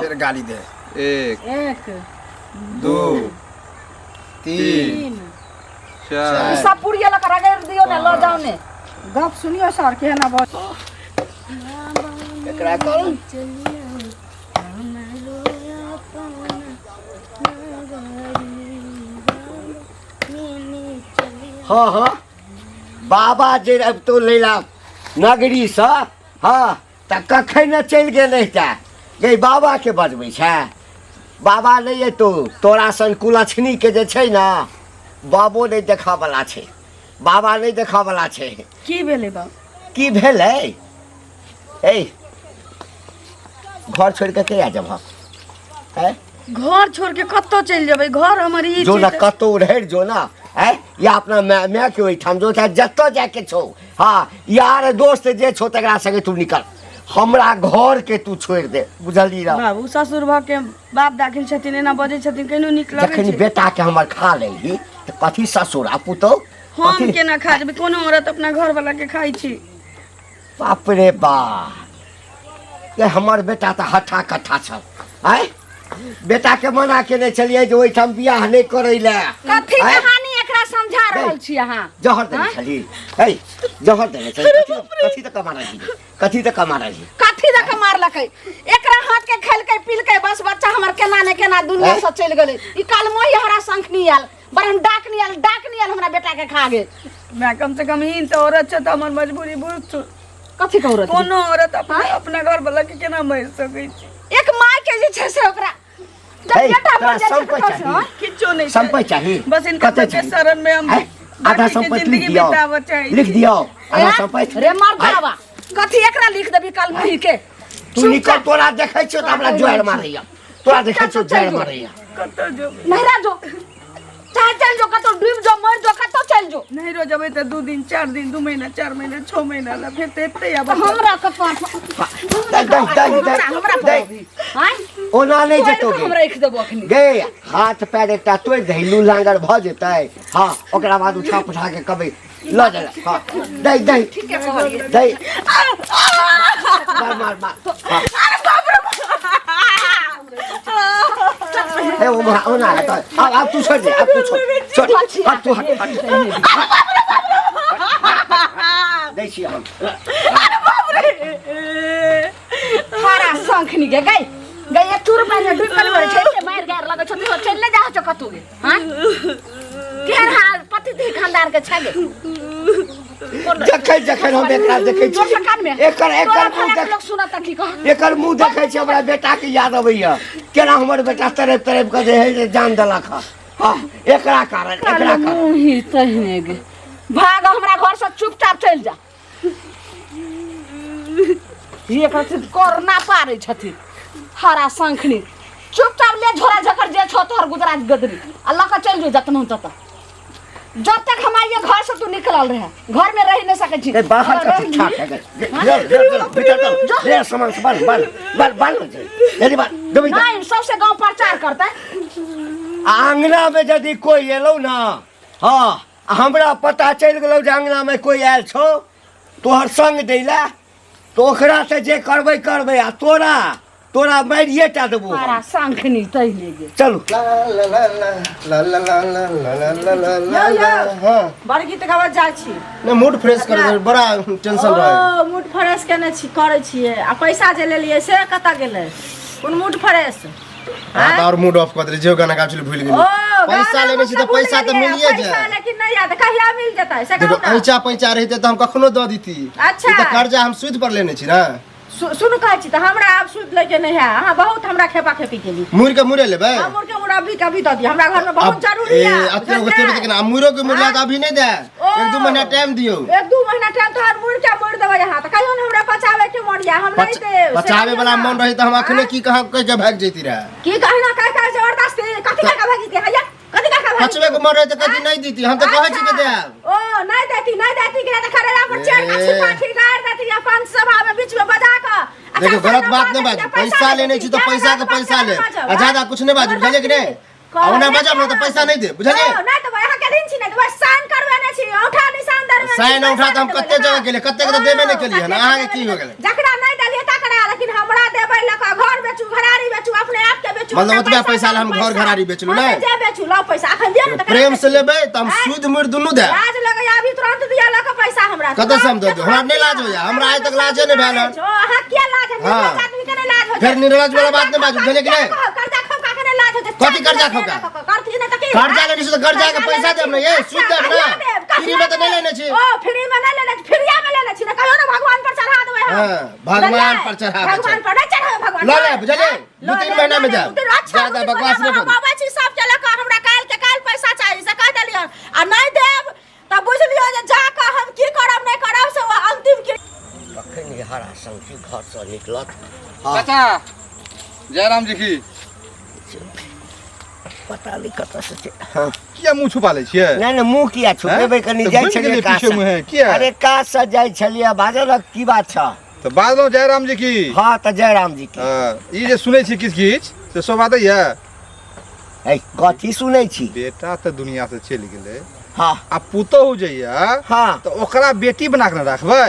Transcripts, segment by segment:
फिर गाली दे। 1 2 3 4 सब पुड़िया ला करा के दियो ना लो जाओ ने गप सुनियो सर के ना बस एकरा कौन हाँ हाँ बाबा जे अब तो लेला नगरी से हाँ त कखन चल गेलै गे बाबा के बजबै छै बाबा नहीं तो तोरा सन कुलछनी के जे छै ना बाबो नहीं देखा वाला छै बाबा नहीं देखा वाला छै की भेलै बा की भेलै ए घर छोड़ के के आ जब है घर छोड़ के कत्तो चल जेबै घर हमर ई जो ना कतो रह जो ना है या अपना मैं के ओइठाम जो था जत्तो जाके छो हाँ यार दोस्त जे छो तकरा संगे तू निकल हमरा घर के तू छोड़ दे बुझली रा बाबू ससुर भ के बाप दाखिल छथिन एना बजै छथिन केनो नीक लगै जखन छै बेटा के हमर खा लेली त कथी ससुर आपू तो हम केना खा जेबै कोनो औरत अपना घर वाला के खाइ छी बाप रे बा ये हमर बेटा त हठा कट्ठा छल है बेटा के मना केने छलिए जे ओइठाम बियाह नहीं करै ले कथी कहानी एकरा समझा रहल छी अहाँ जहर देने छली है जहर देने छली कथी त कमा रही कथी त कमा रही कथी द के मारलकै एकरा हाथ के खेलकै पीलकै बस बच्चा हमर केना ने केना दुनिया से चल गेलै ई काल मोही हमरा संखनी आल बरन डाक नियल हमरा बेटा के खा गेल मैं कम से कम इन तो औरत छ त हमर मजबूरी बुझ छु कथी के औरत कोनो औरत अपना घर वाला के केना मार सकै छी एक माय के जे छै से ओकरा जब बेटा मर जाय छै चाहिए किछो नहीं संपत्ति चाहिए बस इनका के शरण में हम आधा संपत्ति लिख दियो लिख दियो आधा संपत्ति रे मार बाबा कथी एकरा लिख देबी काल मोही के तू निकल तोरा देखै छियो त हमरा जोर मारैया तोरा देखै छियो जोर मारैया कत्तो जो नहरा जो चाहे चल जो कतो डूब जो मर जो कतो चल जो नहीं रो जबै त 2 दिन 4 दिन 2 महीना 4 महीना 6 महीना ला फिर त एते अब हमरा के पास दे हां ओना नहीं जतोगे हमरा रख देबो अखनी गे हाथ पैर एकटा तोड़ धैलू लांगर भ जेतै हां ओकरा बाद उठा पुठा के कबै ल जा हां दे दे ठीक है कहलिए दे मार अरे बाप रे ए ओना अब तू छोड़ दे अब तू छोड़ अब तू हट दे छी हम अरे बाप रे हारा संखनी के गई गई चूर में डूब कर छै मार गार लगे छ तो चल ले जा छ कतु गे हां केहन हाल पति दी खानदार के छगे जखन हम एकरा देखै छी एकर मुंह देख लोग सुनत की कह एकर मुंह देखै छी हमरा बेटा के याद अबैया केना हमर बेटा तरफ के जे है जान देलक हां एकरा कारण मुही तहने गे भाग हमरा घर से चुपचाप चल जा ये कथि करना पारे छथि हरा संखनी चुपचाप ले झोरा झकर जे छ तोहर गुजरात गदरी अल्लाह का चल जो जतन तत जब तक हमारे घर से तू निकलल रहे घर में रह नहीं सके छी ए बाहर का ठीक है बेटा ले सामान बन जल्दी बात दबी नहीं सबसे गांव प्रचार करता आंगना में यदि कोई एलो ना हां हमरा पता चल गेलो जे आंगना में कोई आयल छो तोहर संग देला तो ओकरा से जे करबै आ तोरा मारिए टा देबो हरा संखनी तई ले गे चलो हां बड़ गीत गावत जा छी ने मूड फ्रेश कर दे बड़ा टेंशन रहे ओ मूड फ्रेश केने छी करै छिए आ पैसा जे लेलिए से कता गेलै कोन मूड फ्रेश हां और मूड ऑफ कर दे जे गाना गाछली भूल गेली पैसा लेने छी तो पैसा तो मिलिए जाए पैसा लेकिन नहीं याद कहिया मिल जता से देखो पैसा रहते तो हम कखनो द दीती अच्छा तो कर्जा हम सूद पर लेने छी ना सुनु कहै छी त हमरा आब सूद लेके नहीं है हां बहुत हमरा खेपा खेपी केली मुड़ लेबे मुड़ के मुड़ा भी कभी द दी हमरा घर में बहुत जरूरी है अते होते ना मुरो के मुड़ला तो अभी नहीं दे 1-2 महीना टाइम दियो 1-2 महीना टाइम तो मुड़ के मुड़ देबे यहां त कहियो न हमरा पचावे के मरिया हम नहीं दे पचावे वाला मन रही तो हम अखने की कह के भाग जैती रहा की कहना का जबरदस्ती कथि का भागी के हैया कथि का भागी पचवे को मन रही तो कथि नहीं दीती हम तो कहै छी के दे ओ नहीं देती के त खरेरा पर चढ़ के छिपा गाड़ देती या पांच सभा में बीच में बजा के देखो गलत बात नहीं बाजू पैसा लेने छी तो पैसा के पैसा ले आ ज्यादा कुछ नहीं बाजू बुझलिए कि नहीं औना बजाब न तो पैसा नहीं दे बुझलिए नहीं तो यहाँ के दिन छी नहीं तो साइन करवाने छी औठा निशान दरवाने साइन औठा तो हम कत्ते जगह गेले कत्ते के तो देबे नहीं केलिए ना आगे की हो गेले जकरा नहीं देलिए तकरा लेकिन हमरा देबै लका घर बेचू घरारी बेचू मतलब ओतबे पैसा ला हम घर घरारी बेचलू नहीं जे बेचू लो पैसा अखन दे न प्रेम से लेबे त हम शुद्ध मूर्त दुनू दे लाज लगे अभी तुरंत दिया ला के पैसा हमरा कत से हम दे दो हमरा नहीं लाज हो जा हमरा आज तक लाजे नहीं भेल हां क्या लाज है हाँ। आदमी के लाज हो फिर निर्लज वाला बात नहीं बाजू भेले कि नहीं कर्जा खा के लाज हो कथी कर्जा खा के करती न त की कर्जा लेने से तो कर्जा के पैसा देब ना ये शुद्ध देब ना फ्री में तो नहीं लेने छी ओ फ्री में नहीं लेने फ्रीया में लेने छी ना कहियो ना भगवान पर चढ़ा देबै हम हां भगवान पर चढ़ा भगवान पर नहीं चढ़ावे भगवान ला ले बुझले 2-3 महीना में जा ज्यादा बकवास नहीं कर बाबा जी सब चला के हमरा काल पैसा चाहिए से कह देलियन आ नहीं देब त बुझ लियो जे जा के हम की करब नहीं करब से अंतिम की कखन हरा संखी घर से निकलत चाचा जयराम जी की पता नहीं कत से हां किया मुंह छुपा ले छिए नहीं नहीं मुंह किया छुपेबे कनी जाय छलिए का पीछे मुंह है किया अरे का से जाय छलिए बाजल की बात छ तो बादलो जयराम जी की हां त जयराम जी की ई जे सुनै छी किछ किछ से सब बात है ए कथी सुनै छी बेटा तो दुनिया से चल गेले हां आ पुतो हो जइया हां तो ओकरा बेटी बना के रखबै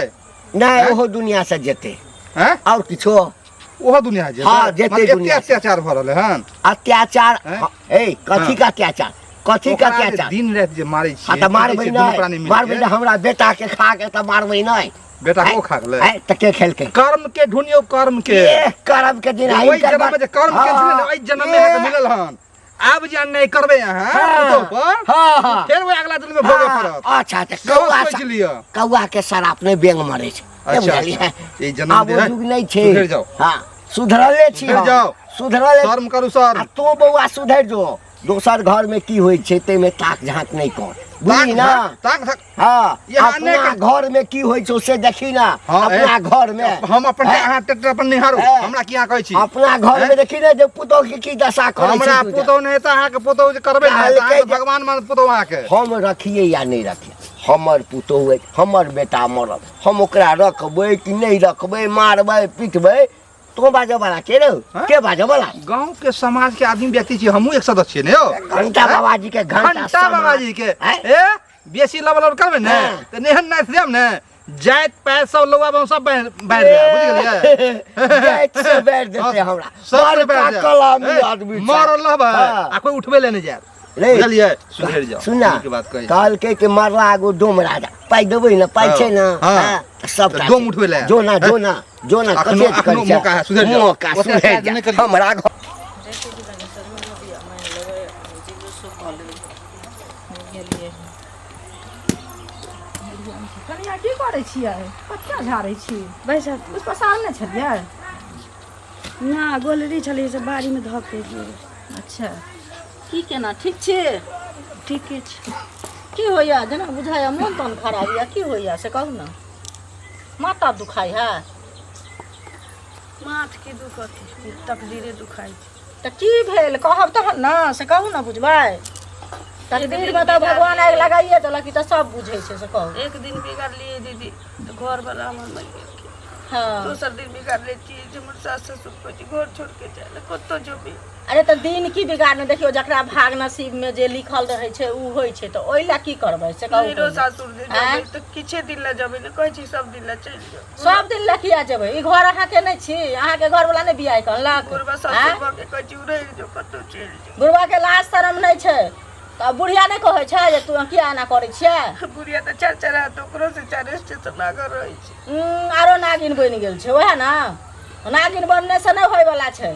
नहीं ओहो दुनिया से जेते हैं और किछो ओहो दुनिया जे हाँ, जेते दुनिया से। अत्याचार भ रहले हन अत्याचार हैं? हाँ, ए कथी हाँ। का अत्याचार कथी का ओकरा जे अत्याचार दिन रात जे मारै छी हाँ त मारबै नहीं मारबै त हमरा बेटा के खा के त मारबै नहीं बेटा को खा गेले ए त के खेलकै कर्म के ढूंढियो कर्म के ए करब के दिन ओइ जन्म में जे कर्म के छले ओइ जन्म में अहाँके मिलल हन आब जे नहीं करबै अहाँ पुतो पर हां हां फिर वो अगला दिन में भोगे पड़त अच्छा अच्छा कौआ सोच लियो कौआ के सराप ने बेंग मारे छै अच्छा ये जन्म आब दे है जुग नहीं छै सुधर जाओ हां सुधरले छी सुधर जाओ सुधरले शर्म करू सर आ तो बौआ सुधर जो दोसर घर में की होय छै ते में ताक झांक नहीं कर बुझी ना ताक हां यहाँ अपना नहीं घर में की होय छै से देखी ना हाँ, अपना घर में हम अपन हैं? अहाँ ट्रैक्टर अपन निहारू हैं? हमरा किया कहै छी अपना घर हैं? में देखी ना जे पुतो की दशा करे हमरा छै पुतो नहीं त अहाँ के पुतो जे करबै ना काल्हि त अहाँ के के- भगवान मान पुतो अहाँ के हम रखिए या नहीं रखिए हमर पुतो हुए हमर बेटा मरल हम ओकरा रखबै कि नहीं रखबै मारबै पिटबै तो बाजो वाला के रे हैं? के बाजो वाला गांव के समाज के आदमी व्यक्ति छी हमहू एक सदस्य छियै ने यौ घंटा बाबा जी के घंटा बाबा जी के हैं? ए बेसी लबल करबै ने हैं? त नेहन नाथ देब ने जाइत पैर सब लोग अब सब बैठ रहा बुझ गेलिए जाइत से बैठ देते हमरा सब मार बैठ का जाए। कलामी आदमी छै। मरल रहबै हाँ। आ कोई उठबे ले नहीं जाए रे बुझलिए सुधर जाओ सुना के बात कही कहलकै कि मरला आगो डोम राजा पाइ देबै ना पाइ हाँ, छै ना हाँ। हाँ, सब तो डोम उठबै ले जो ना अखनो- कते अखनो मौका है, सुधर जाओ। मौका ओते सुधर काज जा नहीं करियो। हमरा घर कनिया की करै छियै कत्ता झाड़ै छी बैसा कुछ पसंद नहि छलियै ना गोलरी छलै से बाड़ी में धऽ के गेल अच्छा की केना ठीक छी ठीके छै की होइया जेना बुझाइया मोन तन खराब या की होइया से कहू ना माथा दुखाइ है माथ के दुखत तकदीरे दुखाइ छै तऽ की भेल कहब तहन ना से कहू ना बुझबै तकदीर में तऽ भगवान आगि लगाइए देलक ई तऽ सब बुझै छै से कहू एक दिन बिगाड़लिए दीदी तो घर वाला हमर मर गेल हाँ दोसर दिन बिगाड़ले छी जे हमर सास ससुर कहै छै घर छोड़ के जाए कतौ जेबी अरे तऽ दिन की बिगाड़ने देखियो जकरा भाग नसीब में जे लिखल रहै छै उ होइ छै तऽ ओइ ला की करबै से कहू मेरो सासुर जे आँय? जेबै तऽ किछे दिन ला जेबै ने कहै छी सब दिन ला चलि जाओ सब दिन ला किया जेबै ई घर अहाँके नहि छी अहाँके घर वाला नहि बियाह कहलक गुरबा आँय? सासुर भऽ के कहै छी उड़ै जो कतौ चलि जाओ बुढ़वा के लाज शरम नहि छै तऽ बुढ़िया नहि कहै छै जे तू किया एना करै छियै बुढ़िया तऽ चरचरा तऽ ओकरो से 4 स्टेशन आगे रहै छै आरो नागिन बनि गेल छै वएह ना नागिन बनने से नहि होयवला छै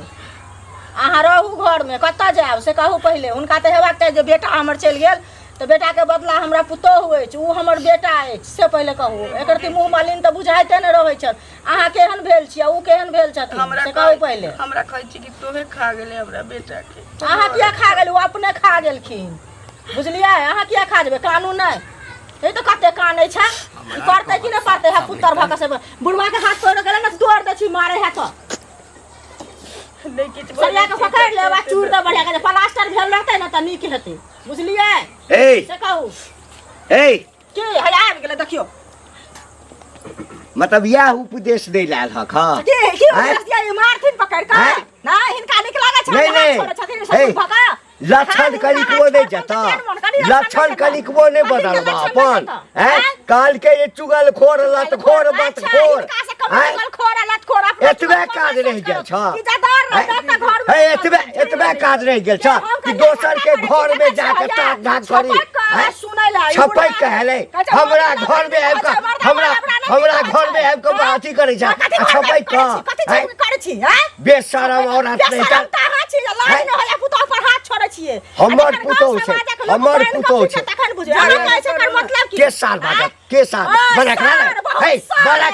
अहाँ रहू घरमे कतऽ जायब से कहू पहिले हुनका तऽ हेबाक चाही जे बेटा हमर चलि गेल तऽ बेटाके बदला हमरा पुतोहु अछि ओ हमर बेटा अछि से पहिले कहू एकर तऽ मुँह मालिन तऽ बुझाइते नहि रहै छथि अहाँ केहन भेल छियै ओ केहन भेल छथिन से कहू पहिले हमरा कहै छी कि तोहे खा गेले हमरा बेटा के अहाँ किया खा गेल ओ अपने खा गेलखिन बुझलियै अहाँ किया खा जेबै कानून नहि ये तो कते कानै छै ई करतै कि नहि करतै है पुत्तर भऽ के से बुढ़वा के हाथ पकड़ के ना तोड़ दै छी मारे है तो नहीं किछ सरिया के पकड़ लेबा चूड़ दे बढ़िया के प्लास्टर भेल रहतै ना त नीक हेतै बुझलियै ए से कहू ए की है आबि गेलै देखियो मतलब यह उपदेश दे लाल हक हाँ की उपदेश दिया ई मारथिन पकड़ के हैं? ना हिनका नीक लागै छै नहीं, नहीं। छोड़े छथिन हे, सब भगा लक्षण करी को नहीं जता मन कनी लक्षण कनिकबो नहीं बदल बा अपन हैं काल के ये चुगल खोर लत खोर बत खोर एतबे काज रह गेल छ हे एतबे काज रह गेल छ कि दोसर के घर में जाके टाक ढाक करी छपै कहले हमरा घर में आब के हमरा घर में आब के अथी करै छ छपै क बेशरम औरत नहीं हमर पुतौ छै के साल बाजत के साल बजा के लाना हे बजा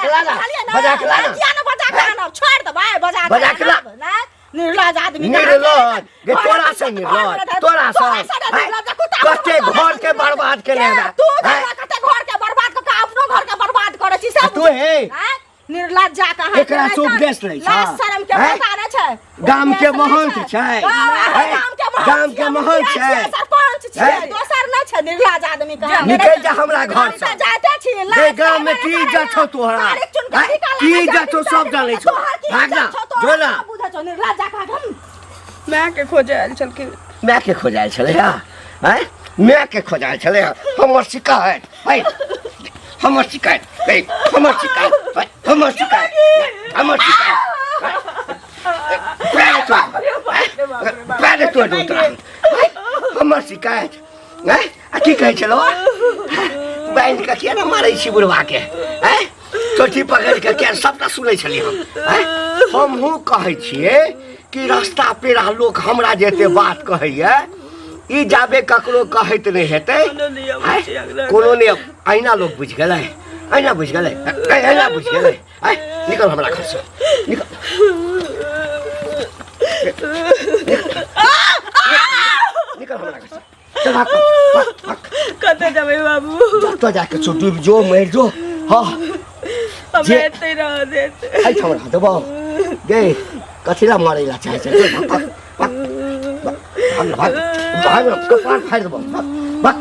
के लाना छोड़ दे भाई बजा के लाना निर्लज आदमी निर्लज गे तोरा से निर्लज तोरा से कते घर के बर्बाद केले बा तू कते घर के बर्बाद क अपनो घर के बर्बाद करे छी सब तू हे निर्लज जा कहां एकरा से उपदेश लै छ शर्म के पता नै छै गाम के महंत छै गाम के महंत छै सरपंच छै दोसर नै छै निर्लज आदमी का निकल जा हमरा घर से जाते छी गे गाम में की इज्जत छौ तोहरा की इज्जत छौ सब जानै छौ भाग जा जो ना बुझा छौ निर्लज जा कहां मैं के खोजे आयल चल के मैं के खोजाय छले हैं मैं के खोजाय छले हमर शिकायत है हमर शिकायत है हमर शिकायत है हमर शिकायत पैर तो हमर शिकायत है की कहै छलो बैंक का किया न मारै छी बुढ़वा के हैं चोटी पकड़ के क्या सबटा सुनै छली हमहू कहै छियै कि रास्ता पेरा लोग हमरा जेते बात कहैया ई जाबे ककरो कहैत नहीं हेतै कोनो ने आईना लोग बुझ गेलै आईना बुझ गेलै निकल हमरा घर से निकल हमरा घर से चल भाग कते जाबे बाबू तो जाके डूब जो मर जो हां अब एते रह देते आई हमरा दबो गे कथिला मारैला चाहे छै भाग कपार फाड़ देबो भाग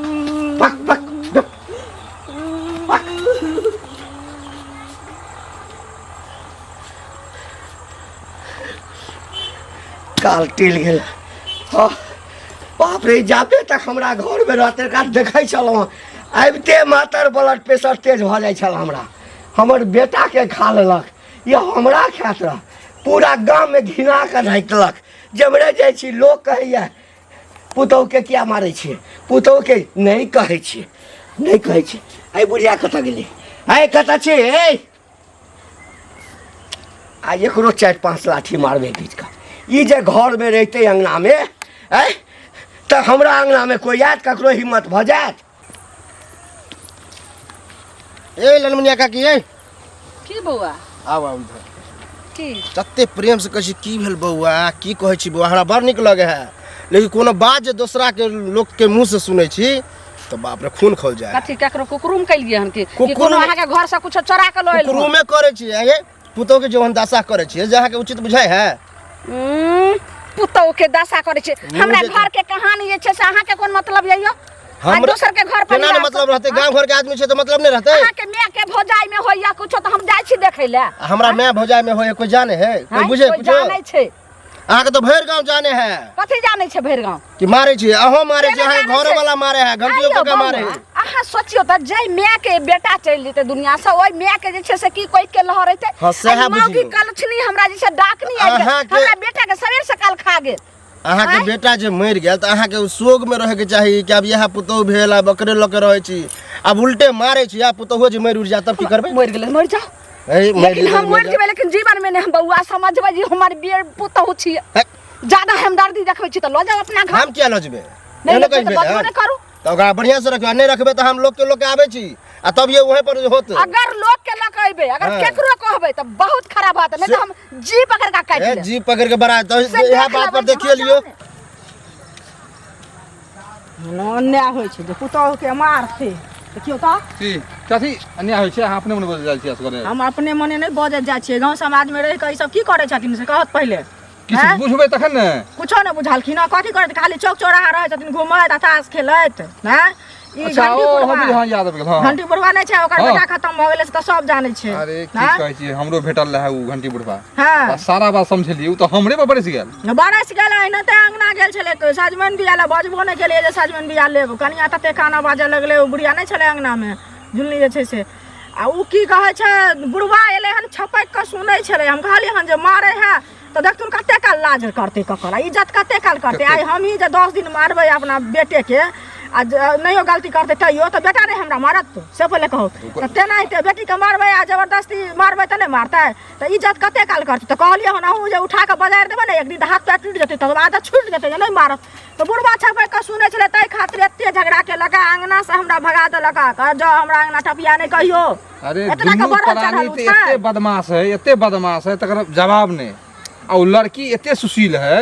काल टिल गेल बाप रे जाबे तक हमरा घर में रहते का देखै छलहुँ आबिते मातर ब्लड प्रेशर तेज भ जाइ छल हमरा हमर बेटा के खा लेलक ये हमरा खात रह पूरा गांव में घिना के ढकलक जबरे जाइ छी लोग कहैया पुतौ के किया मारै छी पुतौ के नहीं कहै छी आई बुढ़िया कत गेली आई कत छी आ एकरो 4-5 लाठी मारबे बीच का ई जे घर में रहते अंगना में तो हमरा अंगना में कोई याद ककरो हिम्मत भ जात ए ललमुनिया काकी ए की बौआ आव इधर की तते प्रेम से कहै छी की भेल बौआ की कहै छी बौआ हमरा बड़ नीक लगे है लेकिन कोनो बात जे दूसरा के लोग के मुंह से सुनै छी तो बाप रे खून खौल जाए कथी ककरो कुकुरुम कैलिए हन कि कोनो अहाँ के घर से कुछ चोरा के लइल कुकुरुम में करे छी ये पुतौ के जवन दशा करे छी जहाँ के उचित बुझाय है पुतौ के दशा करे छी हमरा घर के कहानी जे छै से अहाँ के कोन मतलब यइयो हम दोसर के घर पर केना मतलब रहते गांव घर के आदमी छै तो मतलब नहीं रहते अहाँ के माय के भौजाई में होइया कुछ तो हम जाय छी देखै ले हमरा माय भौजाई में होय कोई जाने है कोई बुझे कुछ जानै छै अहाँ के तो भैर गांव जाने है कथी जानै छै भैर गांव कि मारे छी अहो मारे छी अहाँ घरो वाला मारे है घंटियों के मारे है अहाँ सोचियो त जय माय के बेटा चल जेते दुनिया से ओय माय के जे छै से की कोई के लहर रहते मौगी कलछनी हमरा जे छै डाकनी आ हमरा बेटा के सवेर सकाल खा गेल अहाँ के बेटा जे मर गेल त अहाँ के शोक में रहे के चाहिए कि अब यह पुतौ भेल अब बकरे ल के रहे छी अब उल्टे मारे छी आ पुतौ जे मर उड़ जा तब की करबे मर गेल मर जा लेकिन हम मर जेबे लेकिन जीवन में नहीं हम बउआ समझबे जी हमार बेर पुतौ छी ज्यादा हमदर्दी देखबै छी त ल जाओ अपना घर हम क्या ल जेबे नहीं करू तो ओकरा बढ़िया से रखबे नहीं रखबे तो हम लोग के आबे छी आ तब ये वहीं पर होत अगर लोग के लकइबे अगर केकरो कहबे त बहुत खराब बात नहीं तो हम जी पकड़ के काट ले जी पकड़ के बड़ा तो यह बात पर देखिए लियो अन्याय होय छै जे पुतौ के मारते देखियो त की कथी अन्याय होय छै अहाँ अपने मन बोल जाइ छी असगरे हम अपने मने नहीं बजे जाइ छियै गांव समाज में रह के ई सब की करे छथिन से कहत पहले किछ बुझबै तखन ने कुछो न बुझालखिन कथी करत खाली चौक चौराहा रहे छथिन घुमैत ताश खेलैत हैं ई अच्छा घंटी ओ बुढ़वा हम हाँ याद आबि गेल हाँ घंटी बुढ़वा नहीं छै ओकर हाँ। बेटा खत्म भ गेलै से त सब जानै छै अरे की हाँ? कहै छी हमरो भेटल रहे उ घंटी बुढ़वा हाँ आ सारा बात समझलिए उ तो हमरे पर बरस गेल बरस गेल एहने ते अंगना गेल छलै सजमन बिया ले बजबो नहि केलियै जे सजमन बिया लेब कनिया तते खाना बाजऽ लगलै ओ बुढ़िया नहि छलै अंगना में झुलनी जे छै से आ उ की कहै छै बुढ़वा एलै हन छपैक के सुनै छलै हम कहलियै हन जे मारै है तो देखथुन कते काल लाज करते ककर इज्जत कते काल करते आइ हम ही जे 10 दिन मारबै अपना बेटे के आ नहियो गलती करते तैयो तो बेटा नहीं हमरा मारत से पहले कहो तो तेनाहिते बेटी के मारबै आ जबरदस्ती मारबै तो नहीं मारतै तो इज्जत कते काल करते तो कहलियै हन अहूँ जे उठा के बजारि देबै ने एक दिन हाथ पैर टूट जेतै तो आदत छूट जेतै जे नहीं मारत तो बुढ़वा छपै के सुनै छलै तै खातिर एते झगड़ा केलक अंगना से हमरा भगा देलक कह जो हमरा अंगना टपिया नहीं कहियो अरे एतना के दुनू बढ़ल प्राणी चढ़ल ते छै। एते बदमाश है तकर जवाब नहीं आ उ लड़की एते सुशील है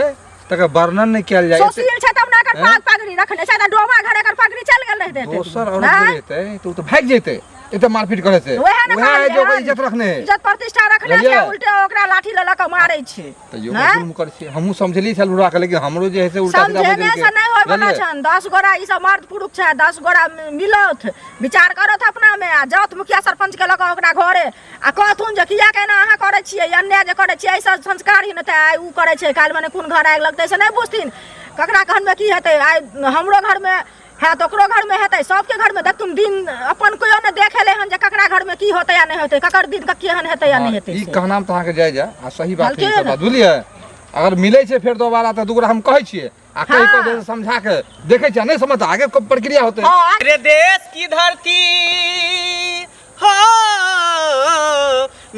तकर वर्णन नहीं किया जाए सोशील छै तब ना एकर पाग पगड़ी रखने छै त डोमा घर एकर पगड़ी चल गेल रहतै दोसर औरत जे रहते तो उ तो भाग जेते एते मारपीट करे से वएह ने वएह जो कहलियै, इज्जत रखने इज्जत प्रतिष्ठा रखने छै बुझलियै? उल्टे ओकरा लाठी लऽ के मारै छै तो यो हैं? जुल्म करे छै हमहू समझली छल बुढ़वा के लेकिन हमरो जे है से उल्टा सीधा समझेने बजल से नहीं होय वाला छन 10 गोरा ई सब मर्द पुरुष छै 10 गोरा मिलत विचार करत अपना में आ जात मुखिया सरपंच के लक ओकरा घरे आ कहथुन जे किया केना अहाँ करे छियै अन्याय जे करे छियै ऐसा संस्कार ही न त आइ उ करे छै काल मने कोन घर आग लगतै से नहीं बुझथिन ककरा कहन में की हेतै आइ हमरो घर में है तो ओकरो घर में हेतै सबके घर में देखथुन दिन अपन कोयो ने देखेले हन जे ककरा घर में की होतै या नहीं होतै ककर दिन का केहन हेतै या नहीं हेतै ई से। कहनाम तो अहाँ के जायज आ सही बात हल्के है ई सब ने? बात बुझलियै अगर मिलै छै फेर दोबारा तऽ दूगरा हम कहै छियै आ कहि हाँ। कऽ समझा के देखै छियै नहीं समझ आगे को प्रक्रिया होतै हाँ, मेरे देश की धरती हो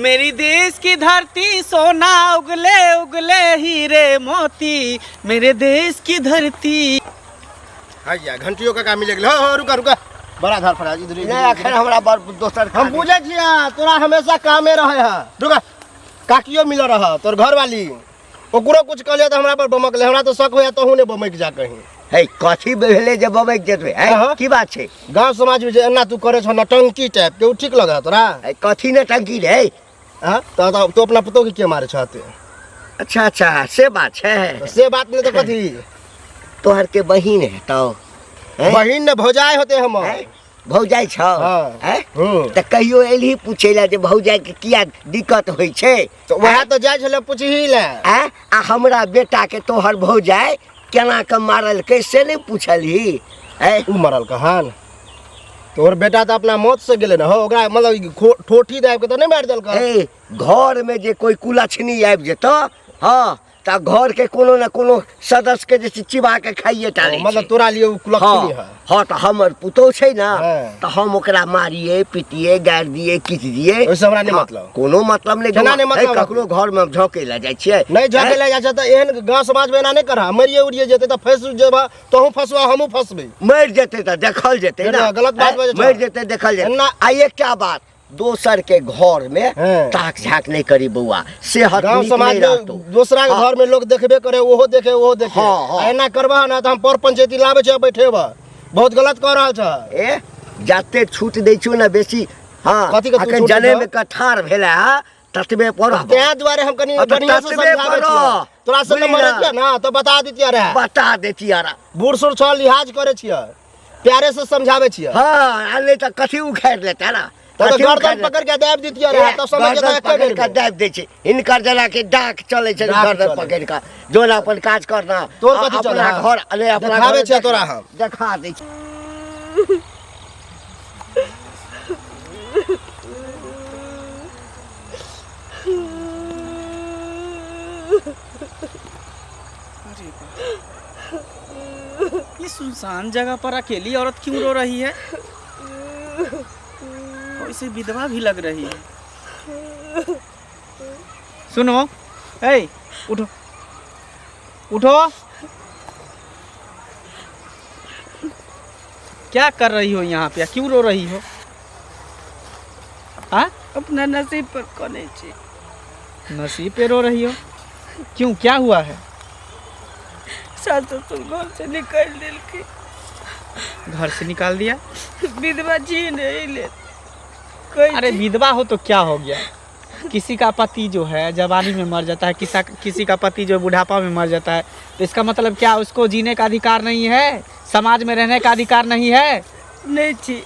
मेरी देश की धरती सोना उगले उगले हीरे मोती मेरे देश की धरती हैया घंटियो का मिले गेल हो रुका रुका बड़ा धार फराज इधर नहीं अखन हमरा बड़ दोसर हम बुझे छियै तोरा हमेशा कामे रहे है रुका काकियो मिल रहा तोर घर वाली ओकरो कुछ कहलिए तो हमरा पर बमक ले हमरा तो शक होया तहू ने बमक जा कहीं है कथी भेले जे बबैक जेतै है हाँ। की बात छै गांव समाज में जे एना तू करे छ नटंकी टाइप के उ ठीक लगा तोरा है कथी ने टंकी रे हां तो अपना पुतो के के मारे छते अच्छा अच्छा से बात छै से बात नहीं तो कथी तोहर के बहिन है तो बहिन ने भौजाई होते हम भौजाई छ हाँ। हैं हम्म। त कहियो एलही पूछे ला जे भौजाई के किया दिक्कत होई छै तो वह तो जाय छले पूछही ले आ हमरा बेटा के तोहर भौजाई केना के मारल कैसे नहीं पूछलही है उ मरल कहान तोहर बेटा तो अपना मौत से गेले न हो ओकरा मतलब ठोठी दाब के तो नहीं मार देल का ए घर में जे कोई कुलछनी आबि जेतो हाँ त घर के कोनो न कोनो सदस्य के जे चिबा के खाइए टाले मतलब तोरा लिए उ कुलक्षणी है हाँ तो हमर पुतो छै ना हाँ। तो हम ओकरा मारिए पीटिए गाड़ दिए किच दिए ओइसे हमरा नहीं हाँ, मतलब कोनो मतलब नहीं केना नहीं मतलब ककरो घर में झोंके ला जाय छियै नहीं झके ले जा तो एहन गांव समाज में एना नहीं करा मरिए उड़िए जेते तो फंस जेबा तोहू फंसवा हमहू फंसबे मर जेते तो देखल जेते ना गलत बात बजे छौ। मर जेते देखल जेते ना- आ एक क्या बात दोसर के घर में हाँ। ताक झाक नहीं करी बउआ सेहत गांव नीक समाज नहीं रहतो में दूसरा के हाँ। घर में लोग देखबे करे ओहो देखे ओहो देखे हाँ, हाँ। आ एना करबा ना तो हम पर पंचायती लाबे छै बैठेबा बहुत गलत कर रहल छ ए जाते छूट दै छियो ना बेसी हाँ कथी के तू अखन छूट जने दहो? में कठार भेला ततबे पर तें दुआरे हम कनी अब तो बढ़िया से ततबे समझावे करो। छियै तोरा से बुझली मरे ना? छियै ना तो बता देतिया रहे बता देती यार बूढ़ सूढ़ छ लिहाज करे छियै प्यारे से समझावे छियै हाँ आ नहीं तो कथी उखाड़ लेता ना तो कथी गर्दन उखाड़ पकड़ के दाब देतिया लेता? रहे तो समझ गर्दन जेता एके पकड़ बेर के में। दाब दै छै हिनकर जना के डाक चले छै डाक गर्दन चले। पकड़ के जोन अपन काज करना तोर आ- कथी चले, अपना हाँ? घर अने अपना देखावे घर छियै देखा- तोरा हम। देखा दै छै ये सुनसान जगह पर अकेली औरत क्यों रो रही है कोई विधवा भी लग रही है सुनो ए उठो उठो क्या कर रही हो यहाँ पे क्यों रो रही हो हाँ अपना नसीब पर कोने छी नसीब पे रो रही हो क्यों क्या हुआ है सास ससुर घर से निकाल दिल के घर से निकाल दिया विधवा जी नहीं ले कोई अरे विधवा हो तो क्या हो गया किसी का पति जो है जवानी में मर जाता है किसी का पति जो बुढ़ापा में मर जाता है तो इसका मतलब क्या उसको जीने का अधिकार नहीं है समाज में रहने का अधिकार नहीं है नहीं छी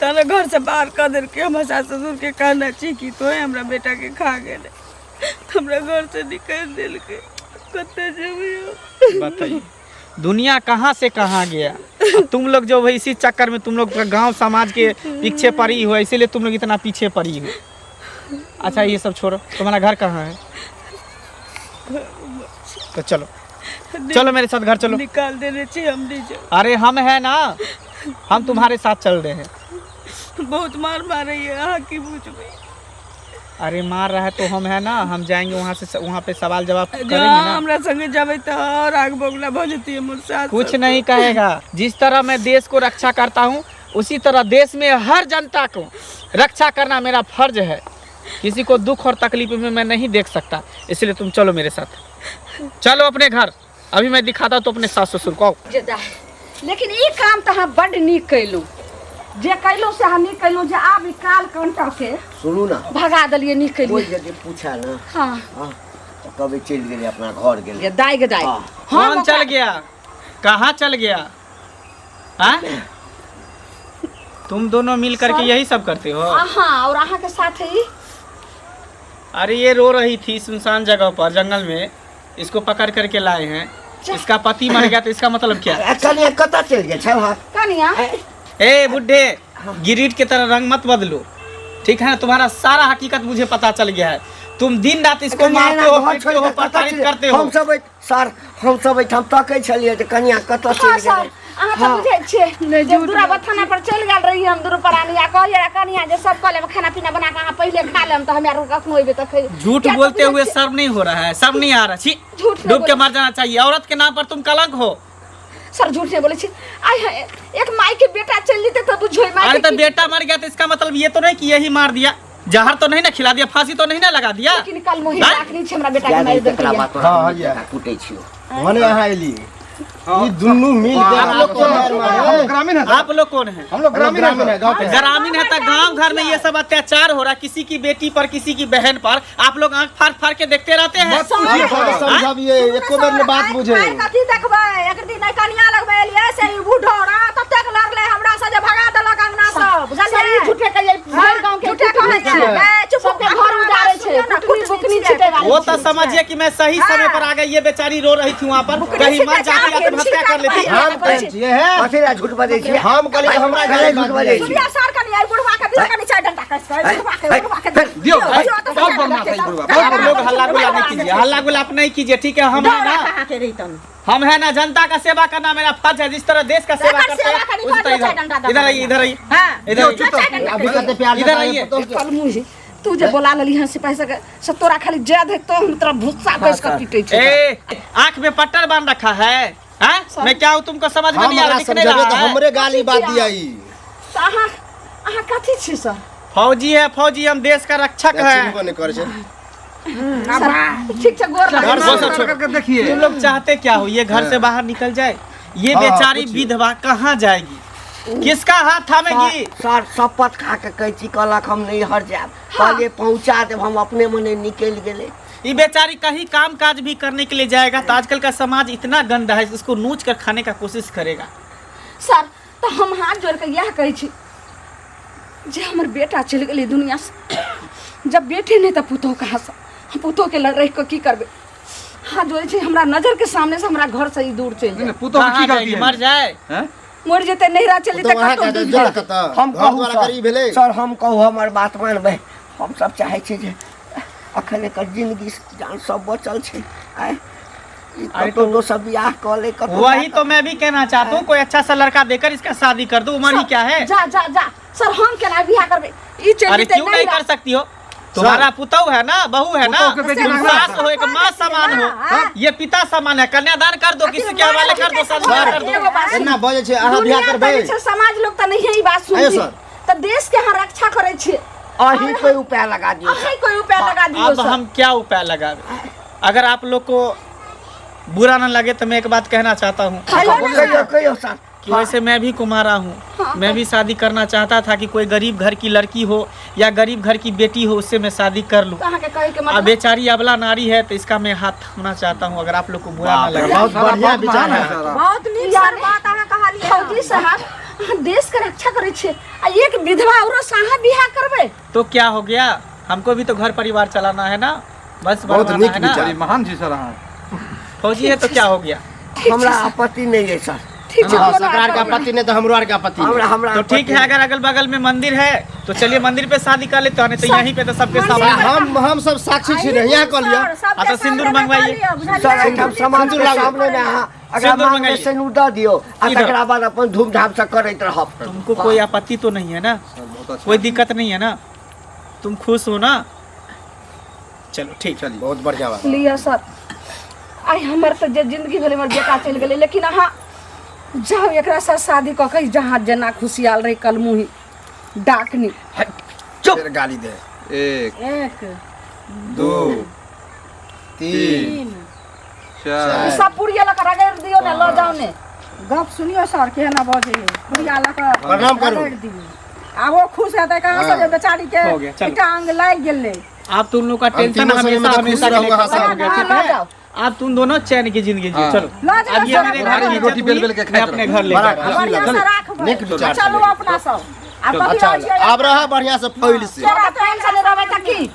तारा घर से बाहर कर दे के हमारे सास ससुर के कहना छी कि तो हमरा बेटा के खा गेले हमरा घर से निकाल दिल के कते जेबी बताइए दुनिया कहाँ से कहाँ गया। अब तुम लोग जो है इसी चक्कर में तुम लोग गांव समाज के पीछे पड़ी हो, इसीलिए तुम लोग इतना पीछे पड़ी हो। अच्छा ये सब छोड़ो, तुम्हारा घर कहाँ है? तो चलो चलो मेरे साथ घर चलो। निकाल देने छी हम नहीं जाओ। अरे हम है ना, हम तुम्हारे साथ चल रहे हैं। बहुत मार मारे है यहाँ की पूछ में। अरे मार रहा है तो हम है ना, हम जाएंगे वहाँ से, वहाँ पे सवाल जवाब करेंगे जहाँ ना। हमरा संगे जावे तो और आग बगला भजती है मोर सास। कुछ नहीं कहेगा। जिस तरह मैं देश को रक्षा करता हूँ उसी तरह देश में हर जनता को रक्षा करना मेरा फर्ज है। किसी को दुख और तकलीफ में मैं नहीं देख सकता, इसलिए तुम चलो मेरे साथ, चलो अपने घर। अभी मैं दिखाता तो अपने सास ससुर को। लेकिन ये काम तो हम बड़ नीक कैलू, जे कैलू से हम नीक कैलू, जे आब ई काल कंटा के सुनू ना, भगा दलिए नीक कैलू। कोई यदि पूछा ना, हाँ तो कभी चल गेले अपना घर गेले। ये दाई के दाई। कौन चल गया? कहाँ चल गया? हाँ? तुम दोनों मिल करके यही सब करते हो? हाँ, और अहाँ के साथ ही। अरे ये रो रही थी सुनसान जगह पर जंगल में, इसको पकड़ करके लाए हैं। इसका पति मर गया तो इसका मतलब क्या? कनिया कता चल गया छै वहाँ? कनिया ए बुड्ढे, गिरीट की तरह रंग मत बदलो, ठीक है ना? तुम्हारा सारा हकीकत मुझे पता चल गया है। तुम दिन रात इसको मारते हो, पीटते हो, प्रताड़ित करते हो। हम सब हम तकै छलिए जे कनिया कता चल गेलै। अहाँ तो बुझे छे जे दूरा बथाना पर चल गेल रही हम दूर पर आनी आ कहिए कनिया जे सब कले खाना पीना बना के अहाँ पहले खा लेम तो हमरा कखनो होइबे त खै। झूठ बोलते हुए शर्म नहीं हो रहा है? शर्म नहीं आ रहा? छी, डूब के मर जाना चाहिए। औरत के नाम पर तुम कलंक हो। सर झूठ नहीं बोले छी। आई एक माई के बेटा चल जेते तो बुझोई माई। अरे तो बेटा मर गया तो इसका मतलब ये तो नहीं कि यही मार दिया, जहर तो नहीं ना खिला दिया, फांसी तो नहीं ना लगा दिया। लेकिन कल मोहि राखनी छै हमरा बेटा के मार देतिया। हां ये कुटै छियो मने यहाँ एली ये दुन्नू मिल के आप लोग कौन है? ग्रामीण है। आप लोग कौन है? हम लोग ग्रामीण है। गांव के। ग्रामीण है तो गांव घर में ये सब अत्याचार हो रहा है, किसी की बेटी पर, किसी की बहन पर। आप लोग आंख फाड़ फाड़ के देखते रहते हैं। समझाबिए एको बेर ने बात बुझे। कथी देखबै? एक दिन कनिया लगबै एलियै से ई बूढ़ोरा ततेक लड़ले हमरा से जे भगा देलक अंगना सब। बुझलियै? झूठे कहिए भर गांव के झूठे कहै छै। चुप सबके घर उजाड़े छै, कुटुनी बुकनी छिटे वाली। वो तो समझिए कि मैं सही समय पर आ गई। ये बेचारी रो रही थी वहाँ पर, कहीं मर जाती आत्महत्या कर लेती। हम कहै छियै है कथि झूठ बजै छियै? हम कहलिए हमरा घरे झूठ बजै छी। सुनिया सर कनिया बुढ़वा के दिया कनि चाय डंडा कस के बुढ़वा के दियो बहुत बदमाश है बुढ़वा। आप लोग हल्ला गुल्ला नहीं कीजिए, हल्ला गुल्ला नहीं कीजिए, ठीक है? हम है ना, कहां के रही तुम? हम है ना, जनता का सेवा करना मेरा फर्ज है। जिस तरह देश का सेवा करते हैं उसी तरह इधर आइए, इधर आइए, हां इधर आइए, अभी कते प्यार इधर आइए। कल मुझे तू जे बोला लली हंसी पैसा के सब तोरा खाली जय दे तो हम तेरा भुस्सा बेच के पीटे छै। ए, आँख में पट्टर बांध रखा है? हैं? मैं क्या हूँ तुमको समझ में नहीं आ रहा? दिखने समझाबे रहा तो है? हमरे गाली बात दिया ई। अहाँ कथी छी सर? फौजी है, फौजी। हम देश का रक्षक है। चिन्हबो नहीं करे छै। ठीक छै गोर घर लगा। से छोड़ करके देखिए। तुम लोग चाहते क्या हो? ये घर से बाहर निकल जाए? ये हाँ, बेचारी पूछिए। विधवा कहाँ जाएगी? किसका हाथ थामेगी? सर शपथ खा के कहै छी कहलक हम नहीं हर जाब। कहलिए पहुंचा देब, हम अपने मने निकल गेले। ये बेचारी कहीं काम काज भी करने के लिए जाएगा तो आजकल का समाज इतना गंदा है, इसको नोच कर खाने का कोशिश करेगा। सर तो हम हाथ जोड़ के यह कहै छी जे हमर बेटा चल गेलै दुनिया से। जब बेटे नहीं तो पुतोह कहाँ से? हम पुतोह के लड़ रह के की करबे? हाथ जोड़े छी, हमरा नजर के सामने से हमरा घर से ही दूर चल जाए। पुतो की कहाँ गलती जाएगी? है? मर जाए? हैं? मर जेते नहिरा चली तो त वहाँ कतौ कहते दूर जो जाए। कहता हम घर कहू द्वारा करी भेले। सर हम कहू हमर बात मानबै। हम सब चाहै छी जे अखन एकर जिंदगी जान सब बचल छै। आय अरे तो दो सब बियाह क ले कतौ। वही तो मैं भी कहना चाहता हूँ, कोई अच्छा सा लड़का देकर इसका शादी कर दो। उम्र ही क्या है? जा जा जा सर हम केना बियाह करबे? ई चल अरे जेते क्यों नहीं कर सकती हो? तुम्हारा पुतौ है ना, बहू है ना, पुतौ के बेटी तुम में सास हो, एक माँ समान हो, ये पिता समान है। कन्यादान कर दो, किसी के हवाले कर दो, संस्कार कर दो। एना बजे छै अहाँ बियाह करबै? समाज लोग त नहीं ई बात आइयो सुनती सर। त देश के हम रक्षा करे छी। अही कोई उपाय लगा दियो। अहीं कोई उपाय लगा दियो अब सर। हम क्या उपाय लगावे? अगर आप लोग को बुरा न लगे तो मैं एक बात कहना चाहता हूँ कहियो सर कि वैसे मैं भी कुमारा हूँ। मैं भी शादी करना चाहता था कि कोई गरीब घर की लड़की हो या गरीब घर की बेटी हो, उससे मैं शादी कर लूँ। कहां के कहे के अब मतलब बेचारी अबला नारी है तो इसका मैं हाथ थामना चाहता हूँ, अगर आप लोग को बुरा न लगे। बहुत बढ़िया विचार है। बहुत नीक सर बात अहाँ कहलियै। फौजी साहब अहाँ देश के रक्षा करे छे आ एक विधवा औरत से अहाँ बियाह करबे तो क्या हो गया, हमको भी तो घर परिवार चलाना है ना, बस बहुत भरवाना नीक है ना। विचार। बड़ी महान जी सर आप। फौजी है तो क्या हो गया। हमरा आपत्ति नहीं है सर। ठीक छे हाँ, कोनो सरकार का आपत्ति आपत्ति नहीं तो हमरो आर का आपत्ति नहीं। हमरा तो ठीक है, अगर अगल बगल में मंदिर है तो चलिए मंदिर पे शादी कर लेते हैं, तो यहीं पे तो सबके सामने। हम सब साक्षी छी नहीं, यहाँ कर लियो। हाँ, तो सिंदूर मंगवाइए। सर एकदम समाज के सामने में अहाँ अगर सिंदूर मांग में मंगाइए। सिंदूर दऽ दियो आ इधर। तकरा बाद अपन धूमधाम से करैत रहब। तुमको कोई आपत्ति तो नहीं है ना, बहुत अच्छा। कोई दिक्कत नहीं है ना, तुम खुश हो ना। चलो ठीक, चलिए। बहुत बढ़िया बात। लिया सर आई हमर तो जे जिंदगी भर हमर बेटा चल गेले, लेकिन अहाँ जाओ एकरा साथ शादी कऽ के जहाँ जना खुशियाल रही कल मुही डाकनी। फिर गाली दे। 1 एक 2 3 4 सब पुड़िया लगा रगड़ दियो ना, लो जाओ ने। गप सुनियो सर केहन बजे बुढ़िया लगा प्रणाम करू। आ वो खुश है कहाँ से जे बेचारी के हो गया, चलो। इटा अंग लाग गेले। आप तुम लोग का टेंशन तीनों समय में हमेशा तो खुश हमेशा के लिए रहोगे, खत्म हो गया, हाँ, ठीक लो है। जाओ। आप तुम दोनों चैन की जिंदगी जियो। हाँ। चलो ला जाओ अब ये सर, मेरे बड़ा घर की रोटी इज्जत बेल बेल हुई, के मैं खाइत अपने रहो। घर ले बड़ा जा रहा हूँ। खुशी बढ़िया से लगल। राखबै। नीक विचार आ चलू छलै। अपना सब। आ अच्छा कभी अब रहा बढ़िया से फैल से। तेरा पेन से रहे तक की